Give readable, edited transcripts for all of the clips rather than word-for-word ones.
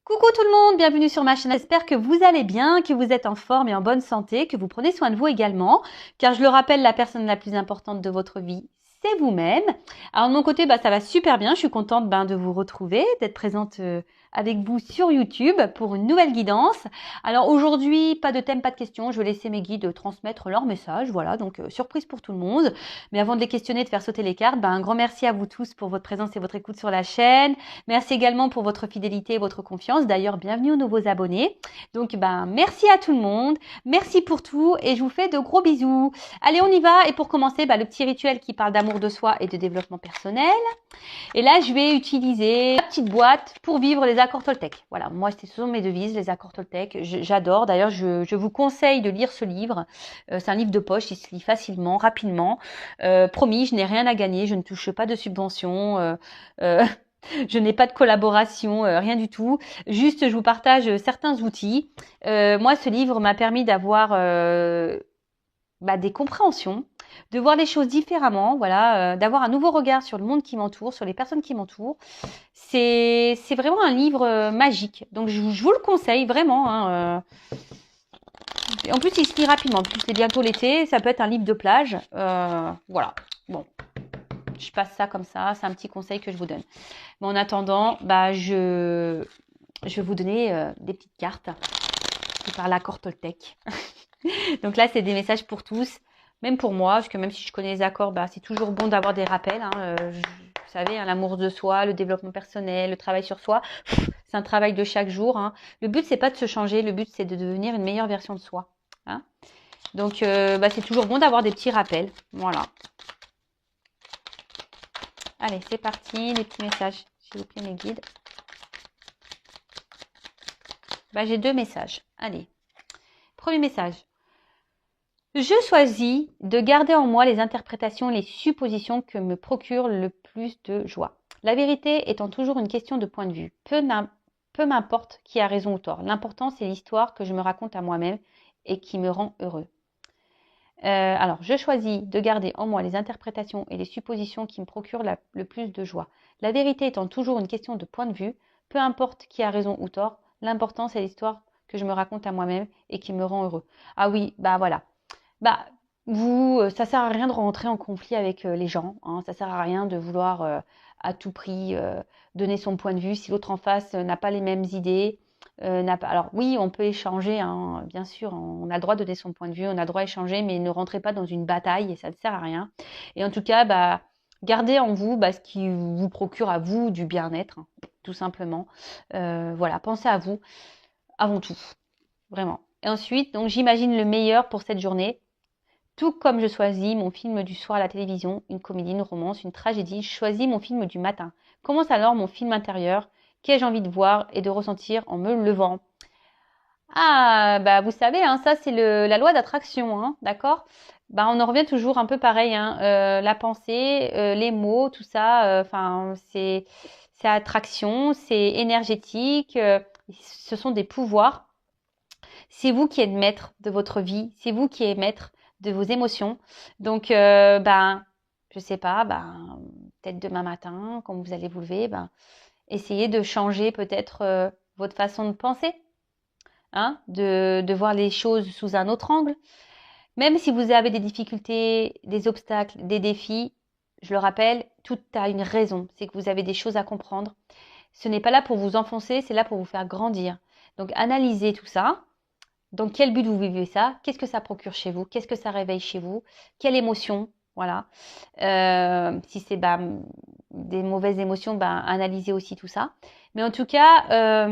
Coucou tout le monde, bienvenue sur ma chaîne. J'espère que vous allez bien, que vous êtes en forme et en bonne santé, que vous prenez soin de vous également. Car je le rappelle, la personne la plus importante de votre vie, c'est vous-même. Alors de mon côté, ça va super bien. Je suis contente de vous retrouver, d'être présente avec vous sur YouTube pour une nouvelle guidance. Alors aujourd'hui, pas de thème, pas de questions. Je vais laisser mes guides transmettre leur message. Voilà, donc surprise pour tout le monde. Mais avant de les questionner, de faire sauter les cartes, un grand merci à vous tous pour votre présence et votre écoute sur la chaîne. Merci également pour votre fidélité et votre confiance. D'ailleurs, bienvenue aux nouveaux abonnés. Donc, merci à tout le monde. Merci pour tout et je vous fais de gros bisous. Allez, on y va. Et pour commencer, le petit rituel qui parle d'amour de soi et de développement personnel. Et là, je vais utiliser la petite boîte pour vivre les accords Toltec. Voilà, moi, ce sont mes devises, les accords Toltec. J'adore. D'ailleurs, je vous conseille de lire ce livre. C'est un livre de poche, il se lit facilement, rapidement. Promis, je n'ai rien à gagner, je ne touche pas de subventions. Je n'ai pas de collaboration, rien du tout. Juste, je vous partage certains outils. Moi, ce livre m'a permis d'avoir des compréhensions, de voir les choses différemment, voilà, d'avoir un nouveau regard sur le monde qui m'entoure, sur les personnes qui m'entourent. C'est vraiment un livre magique. Donc, je vous le conseille vraiment. En plus, il se lit rapidement. En plus, c'est bientôt l'été. Ça peut être un livre de plage. Voilà. Bon, je passe ça comme ça. C'est un petit conseil que je vous donne. Mais en attendant, je vais vous donner des petites cartes qui parlent l'accord Toltec. Donc là, c'est des messages pour tous, même pour moi, parce que même si je connais les accords, c'est toujours bon d'avoir des rappels. Vous savez, l'amour de soi, le développement personnel, le travail sur soi, c'est un travail de chaque jour. Le but, c'est pas de se changer, le but, c'est de devenir une meilleure version de soi. Donc, c'est toujours bon d'avoir des petits rappels. Voilà. Allez, c'est parti, les petits messages. S'il vous plaît, mes guides. J'ai deux messages. Allez. Premier message. Je choisis de garder en moi les interprétations et les suppositions que me procurent le plus de joie. La vérité étant toujours une question de point de vue. Peu m'importe qui a raison ou tort. L'important, c'est l'histoire que je me raconte à moi-même et qui me rend heureux. Alors, je choisis de garder en moi les interprétations et les suppositions qui me procurent le plus de joie. La vérité étant toujours une question de point de vue. Peu importe qui a raison ou tort. L'important, c'est l'histoire que je me raconte à moi-même et qui me rend heureux. Ah oui, voilà. Ça sert à rien de rentrer en conflit avec les gens. Ça sert à rien de vouloir à tout prix donner son point de vue si l'autre en face n'a pas les mêmes idées. Alors oui, on peut échanger, bien sûr, on a le droit de donner son point de vue, on a le droit d'échanger, mais ne rentrez pas dans une bataille et ça ne sert à rien. Et en tout cas, gardez en vous ce qui vous procure à vous du bien-être, tout simplement. Voilà, pensez à vous avant tout, vraiment. Et ensuite, donc j'imagine le meilleur pour cette journée. Tout comme je choisis mon film du soir à la télévision, une comédie, une romance, une tragédie, je choisis mon film du matin. Commence alors mon film intérieur qu'ai-je envie de voir et de ressentir en me levant. Ah, vous savez, ça c'est la loi d'attraction, d'accord. On en revient toujours un peu pareil, la pensée, les mots, tout ça, c'est attraction, c'est énergétique, ce sont des pouvoirs. C'est vous qui êtes maître de votre vie, c'est vous qui êtes maître de vos émotions. Donc, je sais pas, peut-être demain matin, quand vous allez vous lever, essayez de changer peut-être votre façon de penser, de voir les choses sous un autre angle. Même si vous avez des difficultés, des obstacles, des défis, je le rappelle, tout a une raison. C'est que vous avez des choses à comprendre. Ce n'est pas là pour vous enfoncer, c'est là pour vous faire grandir. Donc, analysez tout ça. Dans quel but vous vivez ça? Qu'est-ce que ça procure chez vous? Qu'est-ce que ça réveille chez vous? Quelle émotion? Voilà. Si c'est des mauvaises émotions, analysez aussi tout ça. Mais en tout cas,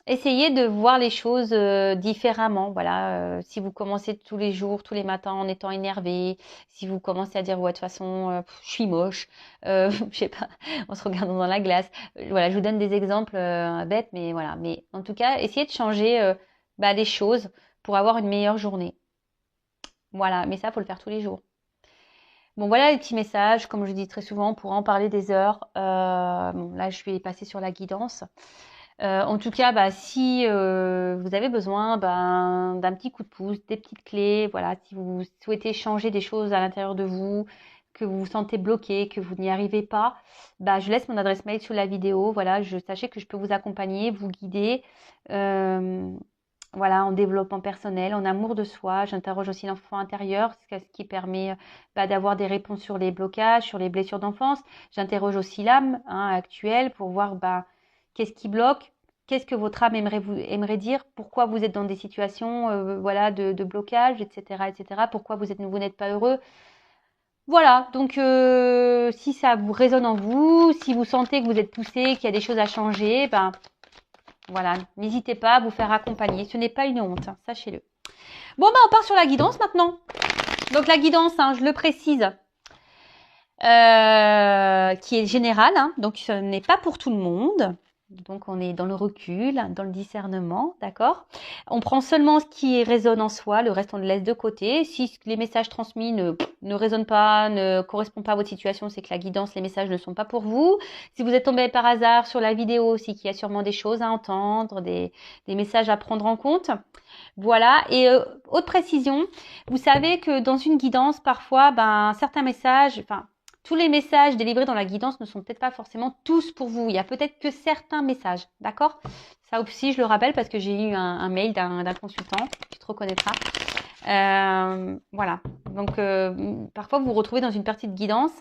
essayez de voir les choses différemment. Voilà. Si vous commencez tous les jours, tous les matins en étant énervé, si vous commencez à dire ouais de toute façon je suis moche, je sais pas, en se regardant dans la glace. Voilà, je vous donne des exemples bêtes, mais voilà. Mais en tout cas, essayez de changer les choses pour avoir une meilleure journée. Voilà, mais ça, faut le faire tous les jours. Bon, voilà les petits messages. Comme je dis très souvent, on pourra en parler des heures. Là, je vais passer sur la guidance. En tout cas, si vous avez besoin d'un petit coup de pouce, des petites clés, voilà, si vous souhaitez changer des choses à l'intérieur de vous, que vous vous sentez bloqué, que vous n'y arrivez pas, bah, je laisse mon adresse mail sous la vidéo. Voilà, sachez que je peux vous accompagner, vous guider. Voilà, en développement personnel, en amour de soi. J'interroge aussi l'enfant intérieur, ce qui permet d'avoir des réponses sur les blocages, sur les blessures d'enfance. J'interroge aussi l'âme actuelle pour voir qu'est-ce qui bloque, qu'est-ce que votre âme aimerait dire, pourquoi vous êtes dans des situations voilà, de blocage, etc., etc. Pourquoi vous n'êtes pas heureux. Voilà, donc si ça vous résonne en vous, si vous sentez que vous êtes poussé, qu'il y a des choses à changer, voilà, n'hésitez pas à vous faire accompagner. Ce n'est pas une honte, sachez-le. Bon, on part sur la guidance maintenant. Donc la guidance, je le précise, qui est générale, donc ce n'est pas pour tout le monde. Donc on est dans le recul, dans le discernement, d'accord? On prend seulement ce qui résonne en soi, le reste on le laisse de côté. Si les messages transmis ne résonnent pas, ne correspondent pas à votre situation, c'est que la guidance, les messages ne sont pas pour vous. Si vous êtes tombé par hasard sur la vidéo aussi, qu'il y a sûrement des choses à entendre, des messages à prendre en compte. Voilà, et autre précision, vous savez que dans une guidance, parfois, certains messages, tous les messages délivrés dans la guidance ne sont peut-être pas forcément tous pour vous. Il y a peut-être que certains messages, d'accord? Ça aussi, je le rappelle parce que j'ai eu un mail d'un consultant, tu te reconnaîtras. Voilà, donc parfois vous vous retrouvez dans une partie de guidance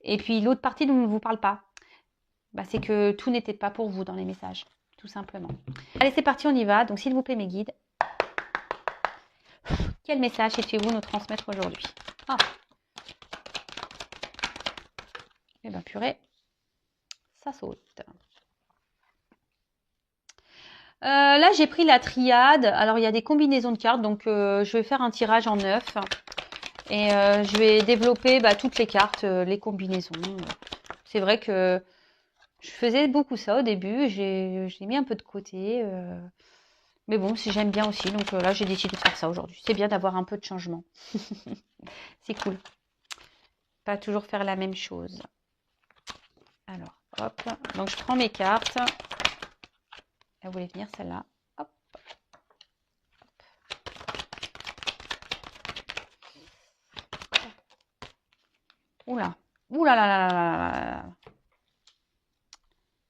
et puis l'autre partie ne vous parle pas. C'est que tout n'était pas pour vous dans les messages, tout simplement. Allez, c'est parti, on y va. Donc s'il vous plaît mes guides, quel message souhaitez-vous nous transmettre aujourd'hui? Eh bien, purée, ça saute. Là, j'ai pris la triade. Alors, il y a des combinaisons de cartes. Donc, je vais faire un tirage en 9. Et je vais développer toutes les cartes, les combinaisons. C'est vrai que je faisais beaucoup ça au début. J'ai mis un peu de côté. Mais bon, si j'aime bien aussi. Donc là, j'ai décidé de faire ça aujourd'hui. C'est bien d'avoir un peu de changement. C'est cool. Pas toujours faire la même chose. Alors, hop. Donc, je prends mes cartes. Elle voulait venir, celle-là. Hop. Oula. Oula là là là là là.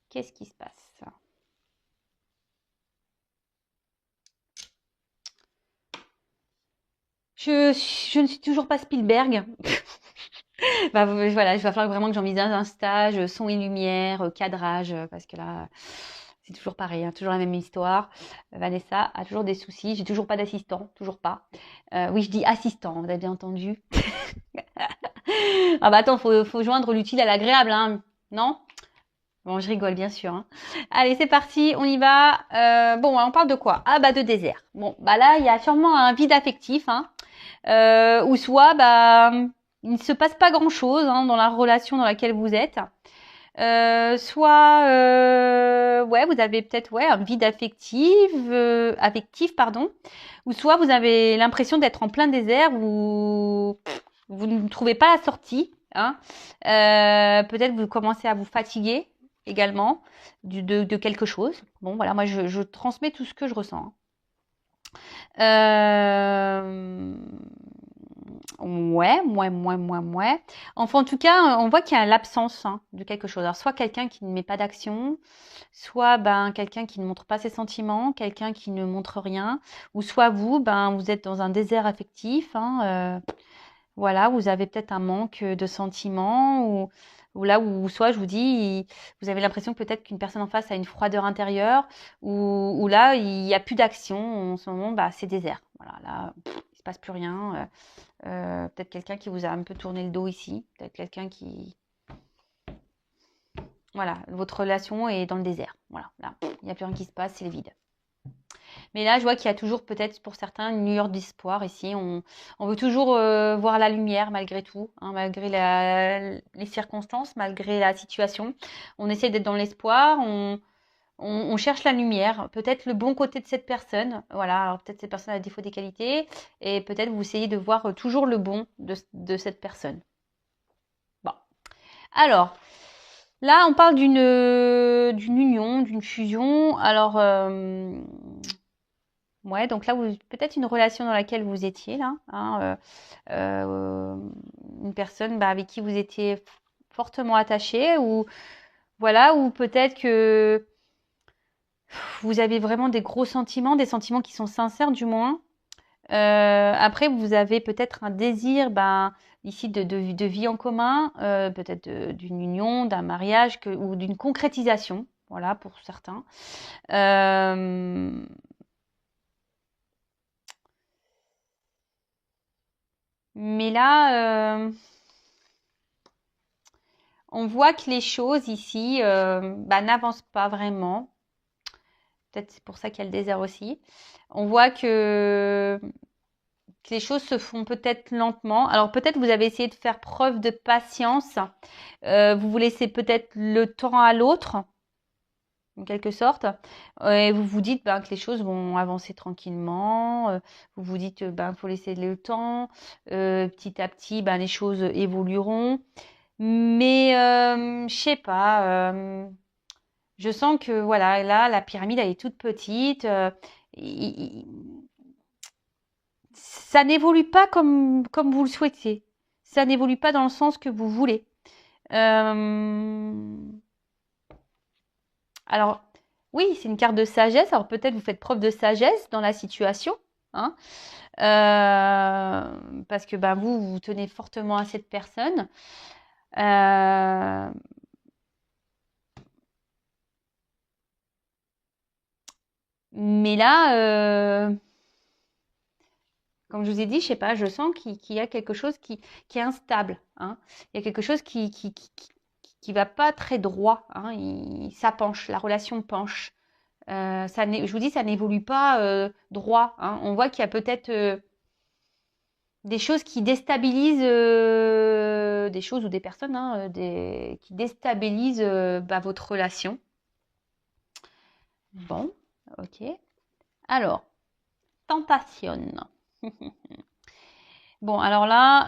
Qu'est-ce qui se passe? Je ne suis toujours pas Spielberg. Voilà, il va falloir vraiment que j'envisage un stage, son et lumière, cadrage, parce que là, c'est toujours pareil, toujours la même histoire. Vanessa a toujours des soucis, j'ai toujours pas d'assistant, toujours pas. Oui, je dis assistant, vous avez bien entendu. Attends, faut joindre l'utile à l'agréable, non? Bon, je rigole, bien sûr. Allez, c'est parti, on y va. Bon, on parle de quoi? De désert. Bon, là, il y a sûrement un vide affectif, ou soit, il ne se passe pas grand-chose dans la relation dans laquelle vous êtes. Soit, vous avez peut-être un vide affectif, pardon. Ou soit vous avez l'impression d'être en plein désert où vous ne trouvez pas la sortie. Peut-être vous commencez à vous fatiguer également de quelque chose. Bon, voilà, moi je transmets tout ce que je ressens. Ouais. Enfin, en tout cas, on voit qu'il y a l'absence de quelque chose. Alors, soit quelqu'un qui ne met pas d'action, soit quelqu'un qui ne montre pas ses sentiments, quelqu'un qui ne montre rien, ou soit vous, vous êtes dans un désert affectif. Voilà, vous avez peut-être un manque de sentiments, ou soit je vous dis, vous avez l'impression que peut-être qu'une personne en face a une froideur intérieure, ou là, il n'y a plus d'action. En ce moment, c'est désert. Voilà, là, il se passe plus rien. Peut-être quelqu'un qui vous a un peu tourné le dos ici. Peut-être quelqu'un qui... Voilà, votre relation est dans le désert. Voilà, là, il n'y a plus rien qui se passe, c'est le vide. Mais là, je vois qu'il y a toujours peut-être pour certains une lueur d'espoir ici. On veut toujours voir la lumière malgré tout, malgré les circonstances, malgré la situation. On essaie d'être dans l'espoir, on cherche la lumière, peut-être le bon côté de cette personne. Voilà, alors peut-être cette personne a défaut des qualités et peut-être vous essayez de voir toujours le bon de cette personne. Bon, alors... Là, on parle d'une union, d'une fusion. Alors, Ouais, donc là, peut-être une relation dans laquelle vous étiez, là, hein, une personne avec qui vous étiez fortement attaché, ou voilà, ou peut-être que vous avez vraiment des gros sentiments, des sentiments qui sont sincères du moins. Après, vous avez peut-être un désir, ici de vie en commun, peut-être d'une union, d'un mariage ou d'une concrétisation, voilà, pour certains. Mais là, on voit que les choses ici n'avancent pas vraiment. Peut-être c'est pour ça qu'il y a le désert aussi. On voit que les choses se font peut-être lentement. Alors peut-être vous avez essayé de faire preuve de patience. Vous vous laissez peut-être le temps à l'autre, en quelque sorte. Et vous vous dites que les choses vont avancer tranquillement. Vous vous dites faut laisser le temps. Petit à petit, les choses évolueront. Mais je sais pas. Je sens que voilà, là, la pyramide elle est toute petite. Ça n'évolue pas comme vous le souhaitiez. Ça n'évolue pas dans le sens que vous voulez. Alors, oui, c'est une carte de sagesse. Alors peut-être vous faites preuve de sagesse dans la situation, hein, parce que vous tenez fortement à cette personne. Mais là, comme je vous ai dit, je sais pas, je sens qu'il y a quelque chose qui est instable, hein. Il y a quelque chose qui va pas très droit, hein. Ça penche, la relation penche. Je vous dis, ça n'évolue pas droit, hein. On voit qu'il y a peut-être des choses qui déstabilisent, des choses ou des personnes, hein, qui déstabilisent votre relation. Bon, ok. Alors, tentation. Bon, alors là,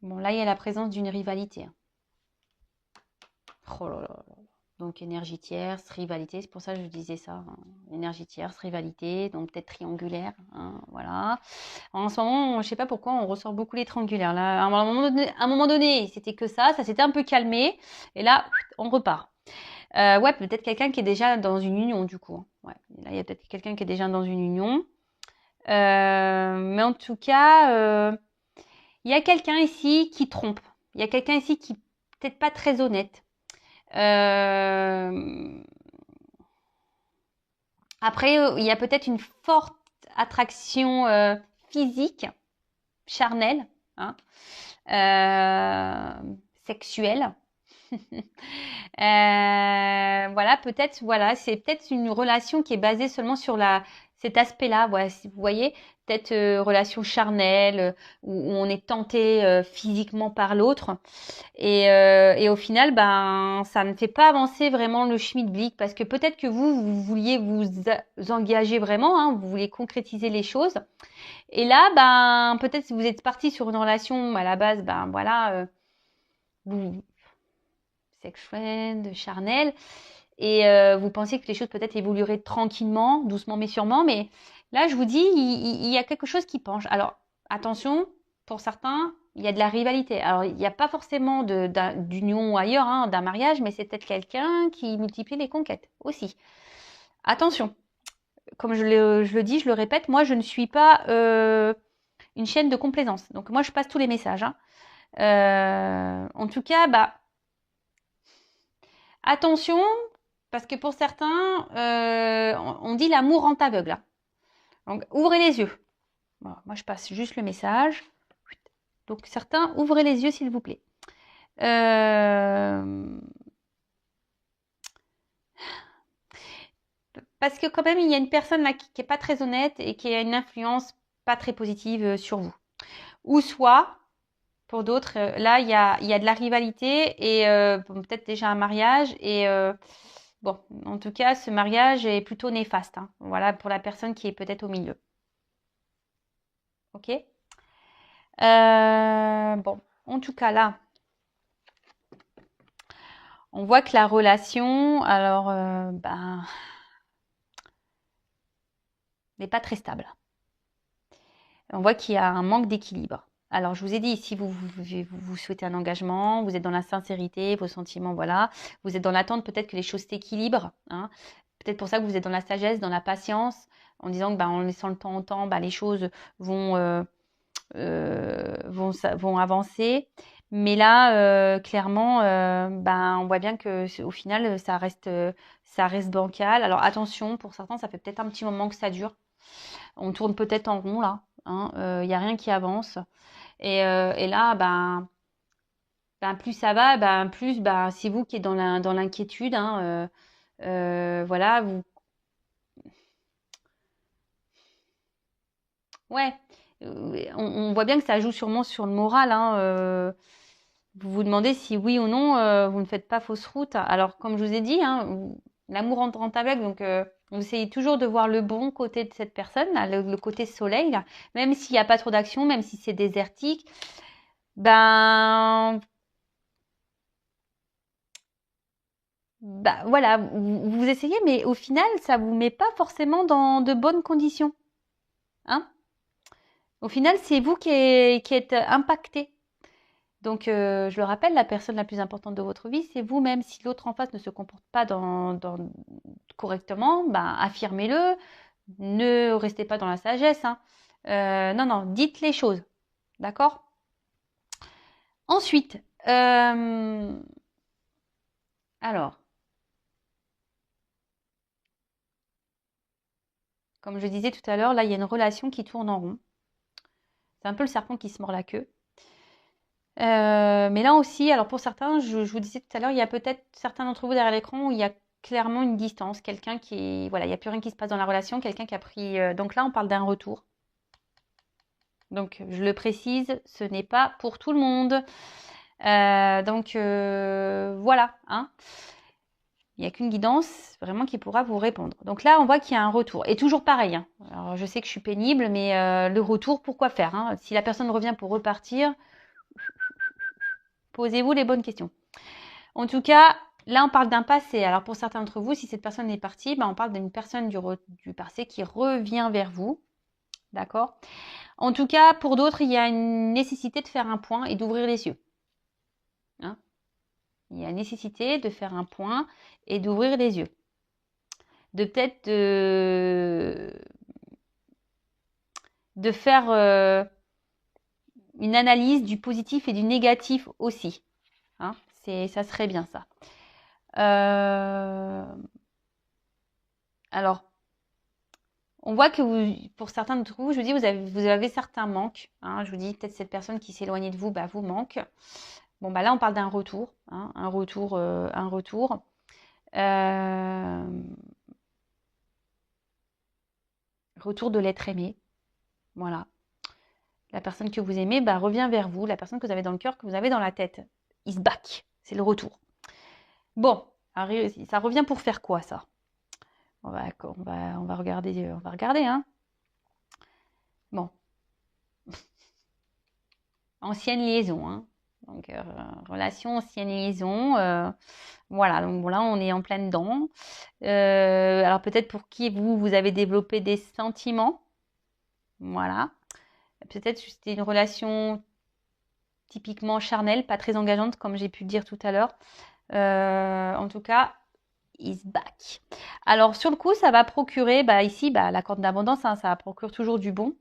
là, il y a la présence d'une rivalité, hein. Oh là là là. Donc, énergie tierce, rivalité, c'est pour ça que je disais ça, hein. Énergie tierce, rivalité, donc peut-être triangulaire, hein, voilà. En ce moment, je sais pas pourquoi, on ressort beaucoup les triangulaires. Là, à un moment donné, c'était que ça s'était un peu calmé, et là, on repart. Ouais, peut-être quelqu'un qui est déjà dans une union, du coup. Ouais, là, il y a peut-être quelqu'un qui est déjà dans une union. Mais en tout cas, il y a quelqu'un ici qui trompe. Il y a quelqu'un ici qui peut-être pas très honnête. Après, il y a peut-être une forte attraction physique, charnelle, hein, sexuelle. Voilà, peut-être, voilà, c'est peut-être une relation qui est basée seulement sur cet aspect-là. Voilà, si vous voyez, peut-être relation charnelle où on est tenté physiquement par l'autre. Et au final, ça ne fait pas avancer vraiment le schmilblick parce que peut-être que vous vouliez vous engager vraiment, hein, vous vouliez concrétiser les choses. Et là, peut-être si vous êtes parti sur une relation à la base, voilà, vous sex friend, charnel, et vous pensiez que les choses peut-être évolueraient tranquillement, doucement mais sûrement. Mais là, je vous dis, il y a quelque chose qui penche. Alors, attention, pour certains, il y a de la rivalité. Alors, il n'y a pas forcément d'union ou ailleurs, hein, d'un mariage, mais c'est peut-être quelqu'un qui multiplie les conquêtes aussi. Attention, comme je le dis, je le répète, moi, je ne suis pas une chaîne de complaisance. Donc, moi, je passe tous les messages, hein. En tout cas, attention, parce que pour certains, on dit l'amour rend aveugle, hein. Donc, ouvrez les yeux. Bon, moi, je passe juste le message. Donc, certains, ouvrez les yeux, s'il vous plaît. Parce que quand même, il y a une personne là qui n'est pas très honnête et qui a une influence pas très positive sur vous. Ou soit, pour d'autres, là, il y a de la rivalité et peut-être déjà un mariage. Et bon, en tout cas, ce mariage est plutôt néfaste, hein. Voilà, pour la personne qui est peut-être au milieu. Ok. Bon, en tout cas, là, On voit que la relation, alors, n'est pas très stable. On voit qu'il y a un manque d'équilibre. Alors, je vous ai dit, si vous souhaitez un engagement, vous êtes dans la sincérité, vos sentiments, voilà. Vous êtes dans l'attente peut-être que les choses s'équilibrent. Hein. Peut-être pour ça que vous êtes dans la sagesse, dans la patience, en disant que en laissant le temps au temps, les choses vont avancer. Mais là, clairement, on voit bien que au final, ça reste bancal. Alors attention, pour certains, ça fait peut-être un petit moment que ça dure. On tourne peut-être en rond là. Il n'y a rien qui avance. Et là, plus ça va, plus c'est vous qui êtes dans l'inquiétude. Voilà, vous. Ouais, on voit bien que ça joue sûrement sur le moral. Vous vous demandez si oui ou non, vous ne faites pas fausse route. Alors, comme je vous ai dit, l'amour rentre avec, donc vous essayez toujours de voir le bon côté de cette personne, là, le côté soleil, là, même s'il n'y a pas trop d'action, même si c'est désertique. Voilà, vous essayez, mais au final, ça vous met pas forcément dans de bonnes conditions. Hein? Au final, c'est vous qui êtes impacté. Donc, je le rappelle, la personne la plus importante de votre vie, c'est vous-même. Si l'autre en face ne se comporte pas correctement, affirmez-le. Ne restez pas dans la sagesse. Non, dites les choses. D'accord? Ensuite, alors, comme je disais tout à l'heure, là, il y a une relation qui tourne en rond. C'est un peu le serpent qui se mord la queue. Mais là aussi, alors pour certains, je vous disais tout à l'heure, il y a peut-être certains d'entre vous derrière l'écran où il y a clairement une distance, quelqu'un qui, voilà, il n'y a plus rien qui se passe dans la relation, quelqu'un qui a pris, donc là on parle d'un retour. Donc je le précise, ce n'est pas pour tout le monde. Voilà, il n'y a qu'une guidance vraiment qui pourra vous répondre. Donc là, on voit qu'il y a un retour. Et toujours pareil. Alors je sais que je suis pénible, mais le retour, pourquoi faire Si la personne revient pour repartir, posez-vous les bonnes questions. En tout cas, là, on parle d'un passé. Alors, pour certains d'entre vous, si cette personne est partie, on parle d'une personne du passé qui revient vers vous. D'accord? En tout cas, pour d'autres, il y a une nécessité de faire un point et d'ouvrir les yeux. Il y a une nécessité de faire un point et d'ouvrir les yeux. De peut-être de faire une analyse du positif et du négatif aussi. Ça serait bien ça. Alors, on voit que pour certains d'entre vous, je vous dis, vous avez certains manques. Je vous dis, peut-être cette personne qui s'éloignait de vous, vous manque. Bon, là, on parle d'un retour. Un retour. Retour de l'être aimé. Voilà. La personne que vous aimez revient vers vous. La personne que vous avez dans le cœur, que vous avez dans la tête. Is back. C'est le retour. Bon, ça revient pour faire quoi, ça? On va regarder. On va regarder, Bon. Ancienne liaison, Donc, relation, ancienne liaison. Voilà, donc là, on est en pleine dedans. Alors, peut-être pour qui vous avez développé des sentiments. Voilà. Peut-être que c'était une relation typiquement charnelle, pas très engageante, comme j'ai pu le dire tout à l'heure. En tout cas, is back. Alors, sur le coup, ça va procurer, ici, la corde d'abondance, ça procure toujours du bon.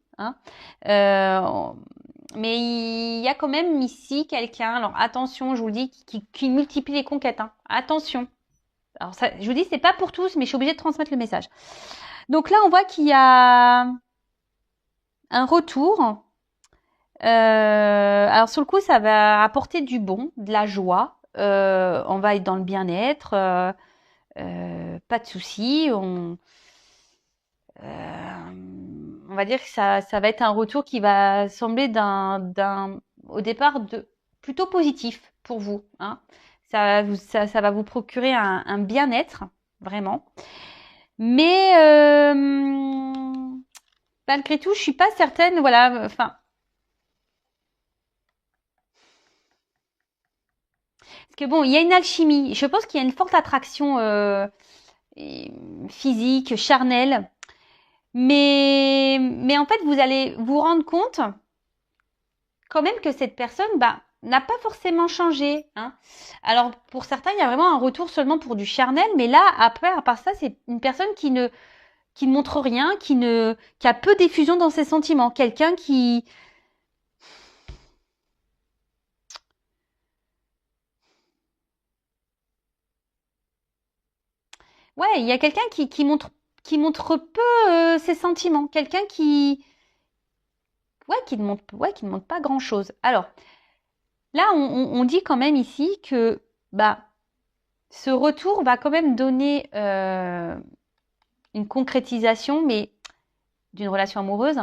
Mais il y a quand même ici quelqu'un, alors attention, je vous le dis, qui multiplie les conquêtes. Attention. Alors, ça, je vous dis, c'est pas pour tous, mais je suis obligée de transmettre le message. Donc là, on voit qu'il y a un retour. Alors, sur le coup, ça va apporter du bon, de la joie. On va être dans le bien-être. Pas de soucis. On va dire que ça va être un retour qui va sembler au départ plutôt positif pour vous. Ça va vous procurer un bien-être, vraiment. Mais malgré tout, je suis pas certaine. Voilà, Parce que bon, il y a une alchimie. Je pense qu'il y a une forte attraction physique, charnelle. Mais en fait, vous allez vous rendre compte quand même que cette personne n'a pas forcément changé. Hein. Alors, pour certains, il y a vraiment un retour seulement pour du charnel. Mais là, après, à part ça, c'est une personne qui ne montre rien, qui a peu d'effusion dans ses sentiments. Quelqu'un qui... Ouais, il y a quelqu'un qui montre peu ses sentiments. Quelqu'un qui... qui ne montre pas grand-chose. Alors, là, on dit quand même ici que ce retour va quand même donner une concrétisation, mais d'une relation amoureuse.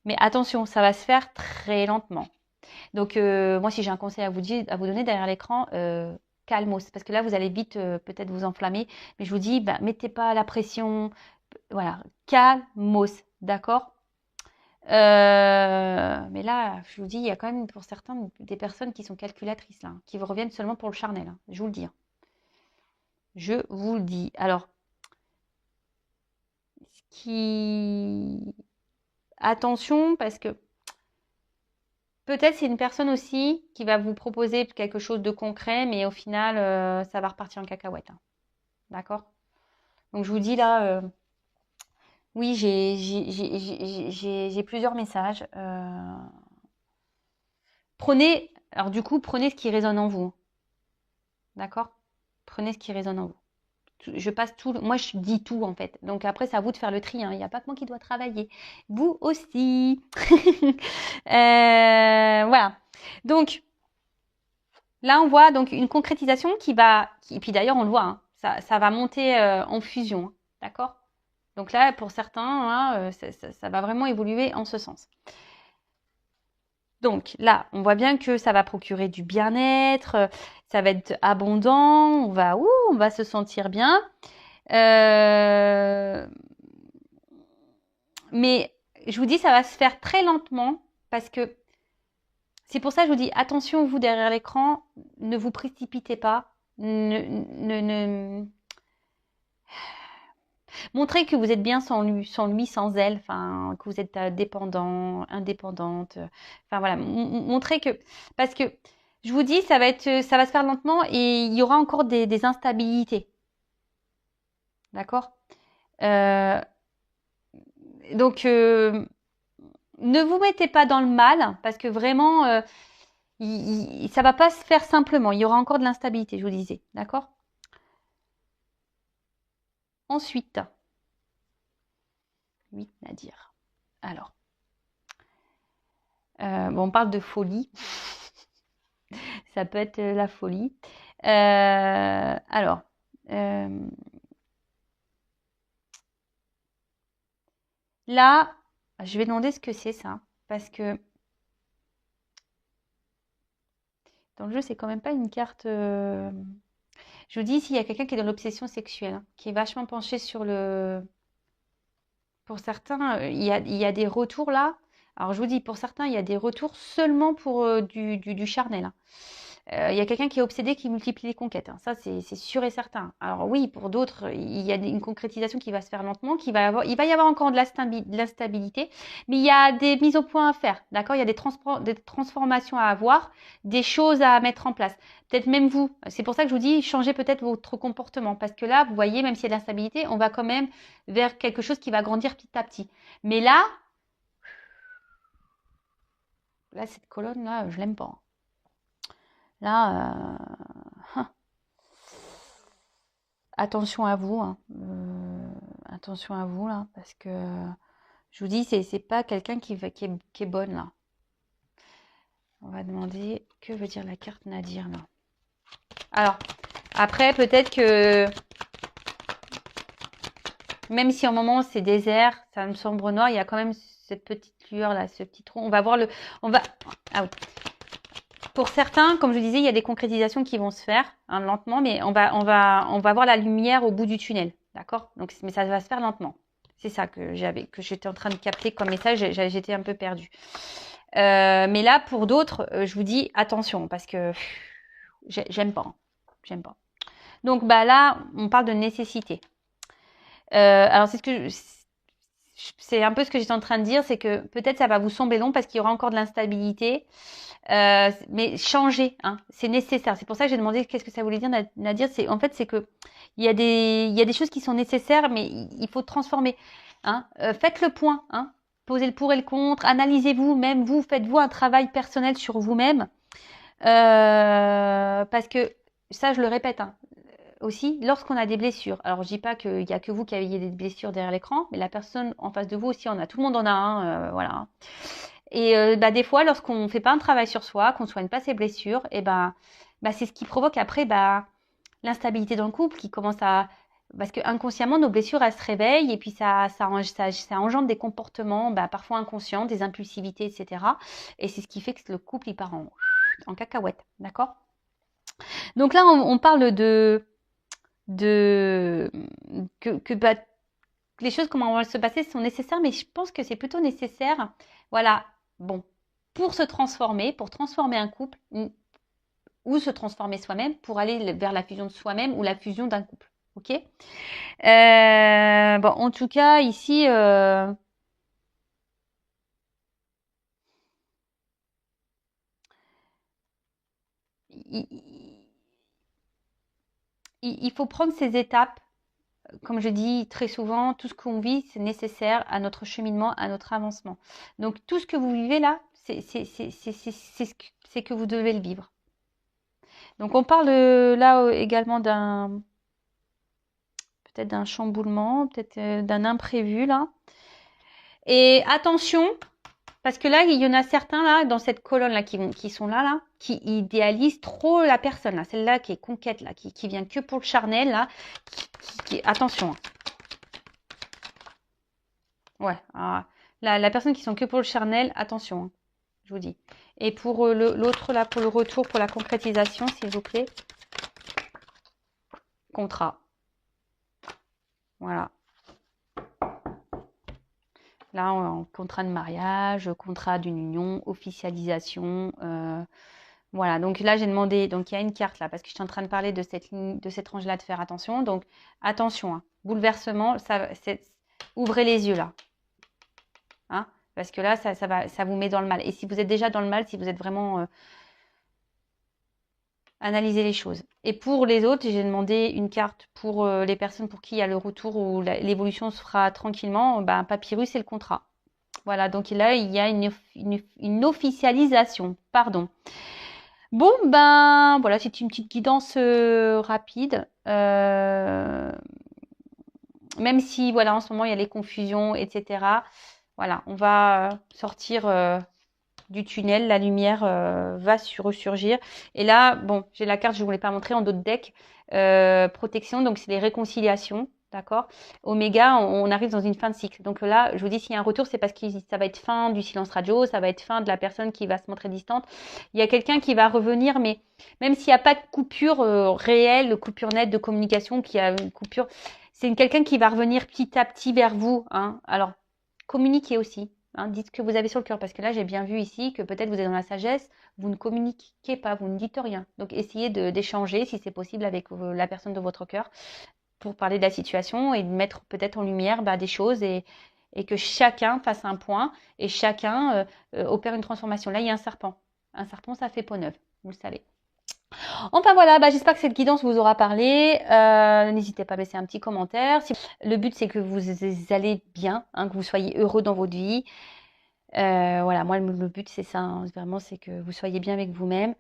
Mais attention, ça va se faire très lentement. Donc, moi, si j'ai un conseil à vous donner derrière l'écran, calmos. Parce que là, vous allez vite peut-être vous enflammer. Mais je vous dis, mettez pas la pression. Voilà, calmos. D'accord. Mais là, je vous dis, il y a quand même pour certains des personnes qui sont calculatrices, là, qui vous reviennent seulement pour le charnel. Hein, je vous le dis. Hein. Je vous le dis. Alors, attention, parce que peut-être c'est une personne aussi qui va vous proposer quelque chose de concret, mais au final, ça va repartir en cacahuète. Hein. D'accord. Donc, je vous dis là, oui, j'ai plusieurs messages. Prenez ce qui résonne en vous. D'accord. Prenez ce qui résonne en vous. Je passe tout, moi je dis tout en fait. Donc après c'est à vous de faire le tri. Hein. Il n'y a pas que moi qui dois travailler. Vous aussi. Voilà. Donc là on voit donc une concrétisation et puis d'ailleurs on le voit, hein, ça va monter en fusion. Hein. D'accord. Donc là pour certains, hein, ça va vraiment évoluer en ce sens. Donc là, on voit bien que ça va procurer du bien-être, ça va être abondant, on va se sentir bien. Mais je vous dis, ça va se faire très lentement parce que c'est pour ça que je vous dis, attention, vous derrière l'écran, ne vous précipitez pas. Montrez que vous êtes bien sans lui, sans elle, enfin, que vous êtes dépendant, indépendante. Enfin voilà, montrez que... Parce que je vous dis, ça va se faire lentement et il y aura encore des instabilités. D'accord. Donc, ne vous mettez pas dans le mal parce que vraiment, ça va pas se faire simplement. Il y aura encore de l'instabilité, je vous disais. D'accord. Ensuite, 8, Nadir. Alors, on parle de folie. Ça peut être la folie. Alors, là, je vais demander ce que c'est ça. Parce que dans le jeu, c'est quand même pas une carte... Je vous dis, s'il y a quelqu'un qui est dans l'obsession sexuelle, hein, qui est vachement penché sur le... Pour certains, il y a des retours là. Alors, je vous dis, pour certains, il y a des retours seulement pour du charnel. Hein. Il y a quelqu'un qui est obsédé, qui multiplie les conquêtes. Hein. Ça, c'est sûr et certain. Alors oui, pour d'autres, il y a une concrétisation qui va se faire lentement, il va y avoir encore de l'instabilité, mais il y a des mises au point à faire. D'accord. Il y a des transformations à avoir, des choses à mettre en place. Peut-être même vous. C'est pour ça que je vous dis, changez peut-être votre comportement. Parce que là, vous voyez, même s'il y a de l'instabilité, on va quand même vers quelque chose qui va grandir petit à petit. Mais là, cette colonne-là, je l'aime pas. Là, attention à vous, hein. Attention à vous là, parce que je vous dis, c'est pas quelqu'un qui est bonne là. On va demander que veut dire la carte Nadir là. Alors, après peut-être que même si au moment c'est désert, ça me sombre noir, il y a quand même cette petite lueur là, ce petit trou. On va voir ah oui. Pour certains, comme je disais, il y a des concrétisations qui vont se faire hein, lentement, mais on va voir la lumière au bout du tunnel, d'accord. Donc, mais ça va se faire lentement. C'est ça que j'étais en train de capter comme message. J'étais un peu perdue. Mais là, pour d'autres, je vous dis attention parce que j'aime pas. J'aime pas. Donc, bah là, on parle de nécessité. Alors, c'est un peu ce que j'étais en train de dire, c'est que peut-être ça va vous sembler long parce qu'il y aura encore de l'instabilité. Mais changer, hein, c'est nécessaire. C'est pour ça que j'ai demandé qu'est-ce que ça voulait dire, Nadir. En fait, c'est que il y a des choses qui sont nécessaires, mais il faut transformer. Hein. Faites le point, hein. Posez le pour et le contre, analysez-vous, même vous, faites-vous un travail personnel sur vous-même. Parce que, ça je le répète, hein, aussi, lorsqu'on a des blessures, alors je dis pas qu'il y a que vous qui avez des blessures derrière l'écran, mais la personne en face de vous aussi en a, tout le monde en a un, voilà. Et des fois, lorsqu'on ne fait pas un travail sur soi, qu'on ne soigne pas ses blessures, et c'est ce qui provoque après l'instabilité dans le couple qui commence à... Parce que inconsciemment, nos blessures, elles se réveillent et puis ça engendre des comportements parfois inconscients, des impulsivités, etc. Et c'est ce qui fait que le couple, il part en cacahuète, d'accord? Donc là, on parle que les choses, comment vont se passer, sont nécessaires, mais je pense que c'est plutôt nécessaire, voilà, bon, pour se transformer, pour transformer un couple, ou se transformer soi-même, pour aller vers la fusion de soi-même ou la fusion d'un couple, ok? Bon, en tout cas, ici, il faut prendre ces étapes. Comme je dis très souvent, tout ce qu'on vit, c'est nécessaire à notre cheminement, à notre avancement. Donc tout ce que vous vivez là, c'est que vous devez le vivre. Donc on parle là également peut-être d'un chamboulement, peut-être d'un imprévu là. Et attention, parce que là, il y en a certains là, dans cette colonne là, qui sont là, qui idéalisent trop la personne là, celle-là qui est conquête là, qui vient que pour le charnel là, attention. Ouais, la personne qui sont que pour le charnel, attention, hein, je vous dis. Et pour l'autre là, pour le retour, pour la concrétisation, s'il vous plaît. Contrat. Voilà. Là, on contrat de mariage, contrat d'une union, officialisation. Voilà, donc là, j'ai demandé, donc il y a une carte là, parce que je suis en train de parler de cette ligne, de cette range-là, de faire attention. Donc, attention, hein, bouleversement, ouvrez les yeux là. Hein, parce que là, ça vous met dans le mal. Et si vous êtes déjà dans le mal, si vous êtes vraiment... analysez les choses. Et pour les autres, j'ai demandé une carte pour les personnes pour qui il y a le retour ou l'évolution se fera tranquillement. Papyrus et le contrat. Voilà, donc là, il y a une officialisation. Pardon. Bon, voilà, c'est une petite guidance rapide. Même si, voilà, en ce moment, il y a les confusions, etc. Voilà, on va sortir du tunnel, la lumière va ressurgir. Et là, bon, j'ai la carte, je ne vous l'ai pas montrée en d'autres decks. Protection, donc c'est les réconciliations, d'accord? Oméga, on arrive dans une fin de cycle. Donc là, je vous dis, s'il y a un retour, c'est parce que ça va être fin du silence radio, ça va être fin de la personne qui va se montrer distante. Il y a quelqu'un qui va revenir, mais même s'il n'y a pas de coupure réelle, de coupure nette de communication, qu'il y a une coupure, c'est quelqu'un qui va revenir petit à petit vers vous. Hein. Alors, communiquez aussi. Hein, dites ce que vous avez sur le cœur, parce que là, j'ai bien vu ici que peut-être vous êtes dans la sagesse, vous ne communiquez pas, vous ne dites rien. Donc, essayez d'échanger, si c'est possible, avec la personne de votre cœur pour parler de la situation et de mettre peut-être en lumière des choses et que chacun fasse un point et chacun opère une transformation. Là, il y a un serpent. Un serpent, ça fait peau neuve, vous le savez. Enfin voilà, j'espère que cette guidance vous aura parlé. N'hésitez pas à laisser un petit commentaire. Le but, c'est que vous allez bien, hein, que vous soyez heureux dans votre vie. Voilà, moi, le but, c'est ça. Hein, vraiment, c'est que vous soyez bien avec vous-même,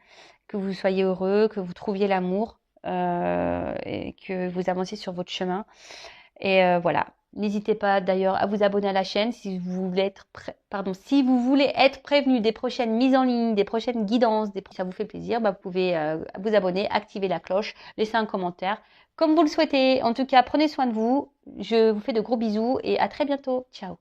que vous soyez heureux, que vous trouviez l'amour et que vous avanciez sur votre chemin. Et voilà. N'hésitez pas d'ailleurs à vous abonner à la chaîne si vous voulez être prévenu des prochaines mises en ligne, des prochaines guidances, ça vous fait plaisir, vous pouvez vous abonner, activer la cloche, laisser un commentaire, comme vous le souhaitez. En tout cas, prenez soin de vous. Je vous fais de gros bisous et à très bientôt. Ciao.